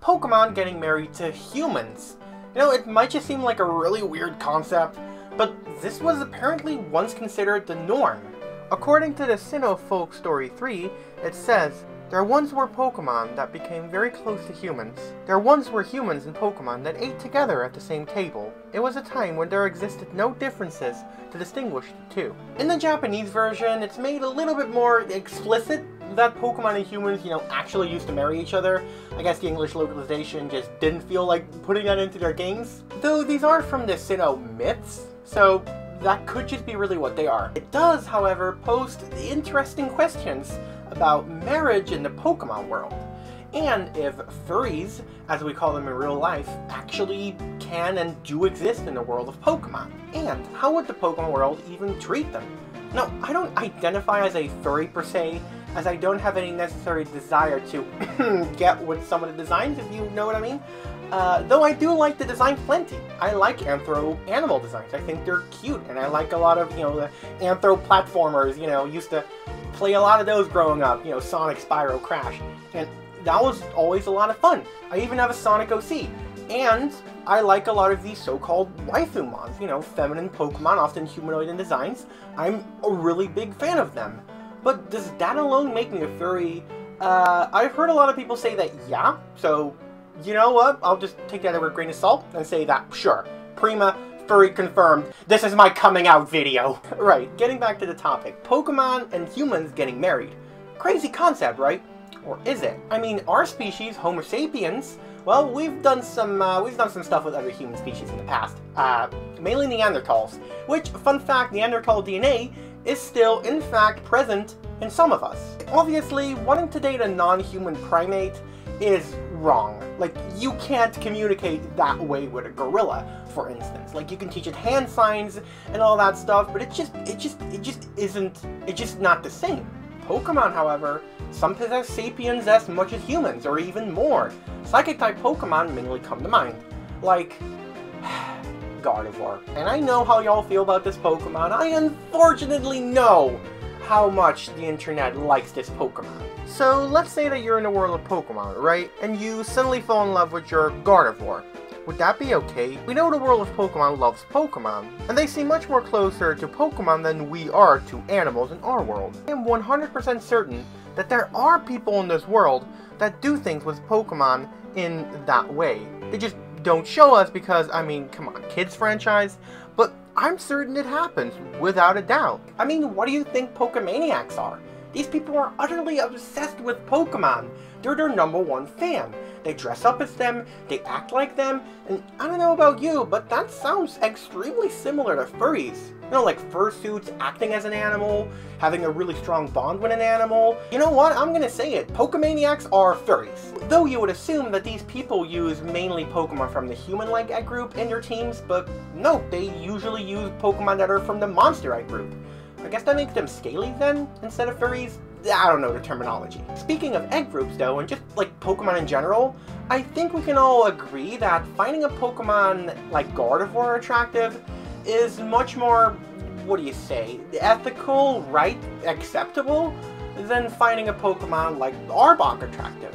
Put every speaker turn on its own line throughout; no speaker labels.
Pokemon getting married to humans. You know, it might just seem like a really weird concept, but this was apparently once considered the norm. According to the Sinnoh Folk Story 3, it says, "There once were Pokemon that became very close to humans. There once were humans and Pokemon that ate together at the same table. It was a time when there existed no differences to distinguish the two." In the Japanese version, it's made a little bit more explicit that Pokemon and humans, you know, actually used to marry each other. I guess the English localization just didn't feel like putting that into their games. Though these are from the Sinnoh myths, so that could just be really what they are. It does, however, pose interesting questions about marriage in the Pokemon world, and if furries, as we call them in real life, actually can and do exist in the world of Pokemon, and how would the Pokemon world even treat them? Now, I don't identify as a furry per se, as I don't have any necessary desire to get with some of the designs, if you know what I mean. Though I do like the designs plenty. I like anthro animal designs. I think they're cute, and I like a lot of, you know, the anthro platformers, you know, used to play a lot of those growing up, you know, Sonic, Spyro, Crash, and that was always a lot of fun. I even have a Sonic OC, and I like a lot of these so-called waifu mons, you know, feminine Pokemon, often humanoid in designs. I'm a really big fan of them. But does that alone make me a furry? I've heard a lot of people say that, yeah, so you know what, I'll just take that with a grain of salt and say that, sure, Prima, furry confirmed, this is my coming out video. Right, getting back to the topic, Pokemon and humans getting married. Crazy concept, right? Or is it? I mean, our species, Homo sapiens, well, we've done some stuff with other human species in the past. Mainly Neanderthals, which, fun fact, Neanderthal DNA is still, in fact, present in some of us. Obviously, wanting to date a non-human primate is wrong. Like, you can't communicate that way with a gorilla, for instance. Like, you can teach it hand signs and all that stuff, but it's just not the same. Pokemon, however, some possess sapiens as much as humans, or even more. Psychic-type Pokemon mainly come to mind. Like Gardevoir. And I know how y'all feel about this Pokemon. I unfortunately know how much the internet likes this Pokemon. So let's say that you're in the world of Pokemon, right? And you suddenly fall in love with your Gardevoir. Would that be okay? We know the world of Pokemon loves Pokemon, and they seem much more closer to Pokemon than we are to animals in our world. I am 100% certain that there are people in this world that do things with Pokemon in that way. They just don't show us because, I mean, come on, kids franchise? But I'm certain it happens, without a doubt. I mean, what do you think Pokemaniacs are? These people are utterly obsessed with Pokemon. They're their #1 fan. They dress up as them, they act like them, and I don't know about you, but that sounds extremely similar to furries. You know, like fursuits, acting as an animal, having a really strong bond with an animal. You know what, I'm gonna say it, Pokemaniacs are furries. Though you would assume that these people use mainly Pokemon from the human-like egg group in their teams, but no, they usually use Pokemon that are from the monster egg group. I guess that makes them scaly then, instead of furries? I don't know the terminology. Speaking of egg groups though, and just like Pokemon in general, I think we can all agree that finding a Pokemon like Gardevoir attractive is much more, what do you say, ethical, right, acceptable, than finding a Pokemon like Arbok attractive.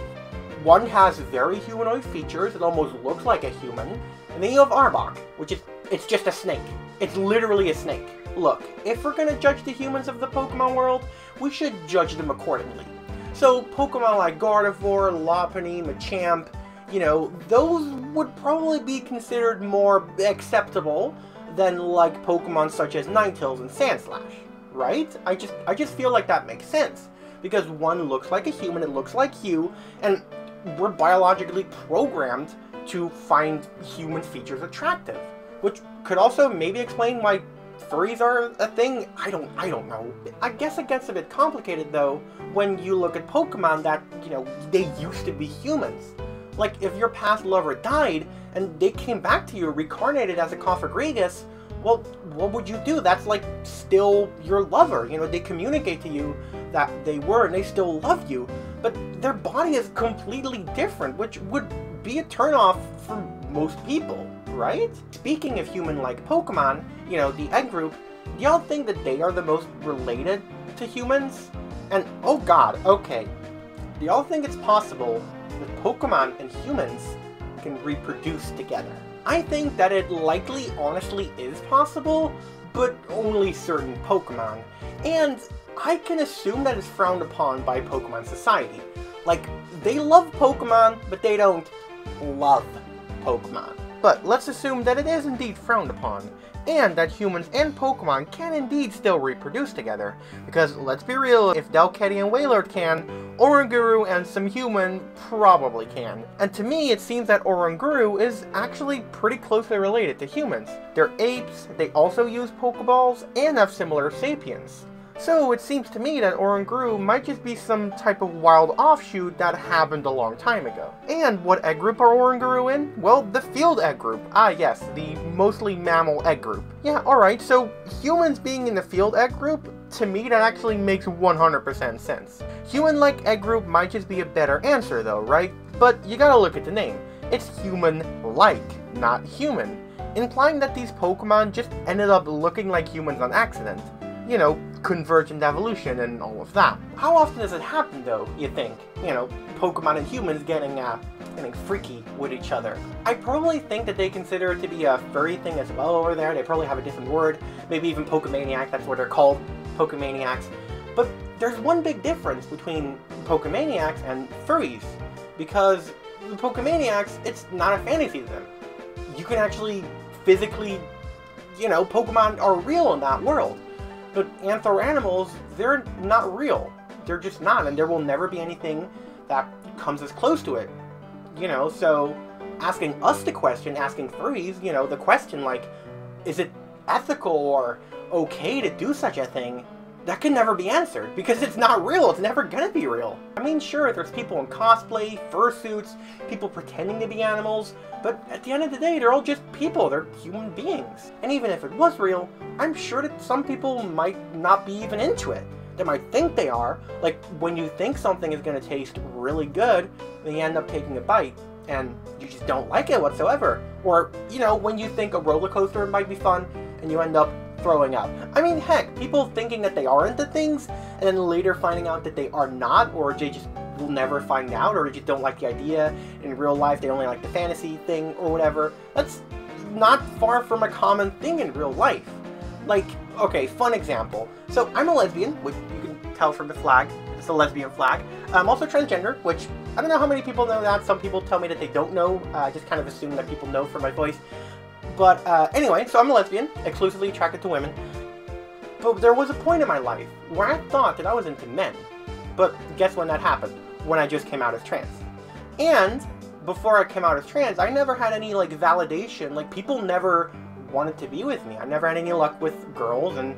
One has very humanoid features, it almost looks like a human, and then you have Arbok, which is, it's just a snake. It's literally a snake. Look, if we're gonna judge the humans of the Pokemon world, we should judge them accordingly. So Pokemon like Gardevoir, Lopunny, Machamp, you know, those would probably be considered more acceptable than like Pokemon such as Ninetales and Sandslash, right? I just feel like that makes sense. Because one looks like a human, it looks like you, and we're biologically programmed to find human features attractive. Which could also maybe explain why furries are a thing. I don't know. I guess it gets a bit complicated though when you look at Pokemon that, you know, they used to be humans. Like if your past lover died and they came back to you reincarnated as a Cofagrigus, well, what would you do? That's like still your lover. You know, they communicate to you that they were and they still love you, but their body is completely different, which would be a turnoff for most people. Right? Speaking of human-like Pokemon, you know, the egg group, do y'all think that they are the most related to humans? And, oh god, okay. Do y'all think it's possible that Pokemon and humans can reproduce together. I think that it likely honestly is possible, but only certain Pokemon. And I can assume that it's frowned upon by Pokemon society. Like, they love Pokemon, but they don't love Pokemon. But let's assume that it is indeed frowned upon, and that humans and Pokemon can indeed still reproduce together. Because, let's be real, if Delcatty and Wailord can, Oranguru and some human probably can. And to me, it seems that Oranguru is actually pretty closely related to humans. They're apes, they also use Pokeballs, and have similar sapiens. So it seems to me that Oranguru might just be some type of wild offshoot that happened a long time ago. And what egg group are Oranguru in? Well, the field egg group. Ah yes, the mostly mammal egg group. Yeah, alright, so humans being in the field egg group, to me that actually makes 100% sense. Human-like egg group might just be a better answer though, right? But you gotta look at the name. It's human-like, not human, implying that these Pokemon just ended up looking like humans on accident. You know, convergent evolution and all of that. How often does it happen though, you think? You know, Pokemon and humans getting freaky with each other. I probably think that they consider it to be a furry thing as well over there. They probably have a different word. Maybe even Pokemaniac, that's what they're called. Pokemaniacs. But there's one big difference between Pokemaniacs and furries. Because the Pokemaniacs, it's not a fantasy to them. You can actually physically, you know, Pokemon are real in that world. But anthro animals, they're not real. They're just not, and there will never be anything that comes as close to it. You know, so asking us the question, asking furries, you know, the question like, is it ethical or okay to do such a thing? That can never be answered, because it's not real, it's never gonna be real. I mean, sure, there's people in cosplay, fursuits, people pretending to be animals, but at the end of the day, they're all just people, they're human beings. And even if it was real, I'm sure that some people might not be even into it. They might think they are, like when you think something is gonna taste really good, then you end up taking a bite, and you just don't like it whatsoever. Or, you know, when you think a roller coaster might be fun, and you end up throwing up. I mean, heck, people thinking that they are into things, and then later finding out that they are not, or they just will never find out, or they just don't like the idea. In real life, they only like the fantasy thing, or whatever. That's not far from a common thing in real life. Like, okay, fun example. So, I'm a lesbian, which you can tell from the flag. It's a lesbian flag. I'm also transgender, which I don't know how many people know that. Some people tell me that they don't know. I just kind of assume that people know from my voice. But anyway, so I'm a lesbian, exclusively attracted to women. But there was a point in my life where I thought that I was into men. But guess when that happened? When I just came out as trans. And before I came out as trans, I never had any like validation. Like people never wanted to be with me. I never had any luck with girls, and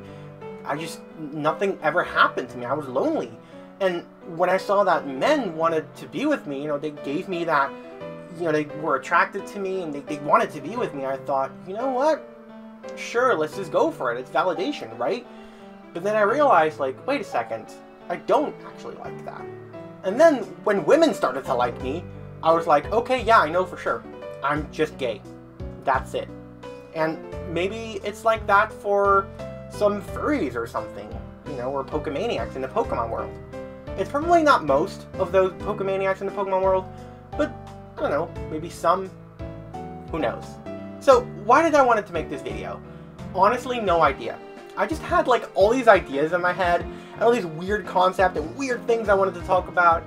nothing ever happened to me. I was lonely. And when I saw that men wanted to be with me, you know, they gave me that, you know, they were attracted to me and they wanted to be with me, I thought, you know what? Sure, let's just go for it. It's validation, right? But then I realized, like, wait a second, I don't actually like that. And then when women started to like me, I was like, okay, yeah, I know for sure. I'm just gay. That's it. And maybe it's like that for some furries or something, you know, or Pokemaniacs in the Pokemon world. It's probably not most of those Pokemaniacs in the Pokemon world, but I don't know, maybe some, who knows. So, why did I want to make this video? Honestly, no idea. I just had like all these ideas in my head, and all these weird concepts and weird things I wanted to talk about,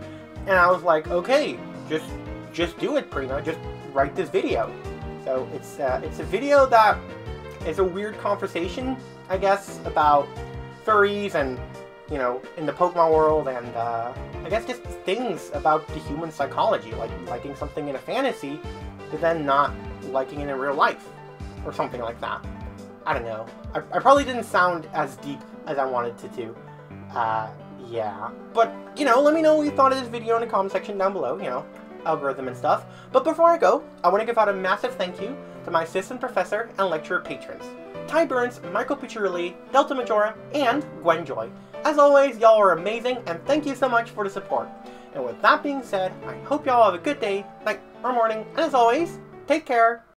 and I was like, okay, just do it, Prima, just write this video. So, it's a video that is a weird conversation, I guess, about furries and, you know, in the Pokemon world, and I guess just things about the human psychology, like liking something in a fantasy, but then not liking it in real life, or something like that. I don't know. I probably didn't sound as deep as I wanted to do. Yeah. But, you know, let me know what you thought of this video in the comment section down below, you know, algorithm and stuff. But before I go, I want to give out a massive thank you to my assistant professor and lecturer patrons, Ty Burns, Michael Piccirilli, DeltaMajora, and Gwen Joy. As always, y'all are amazing, and thank you so much for the support. And with that being said, I hope y'all have a good day, night, or morning, and as always, take care.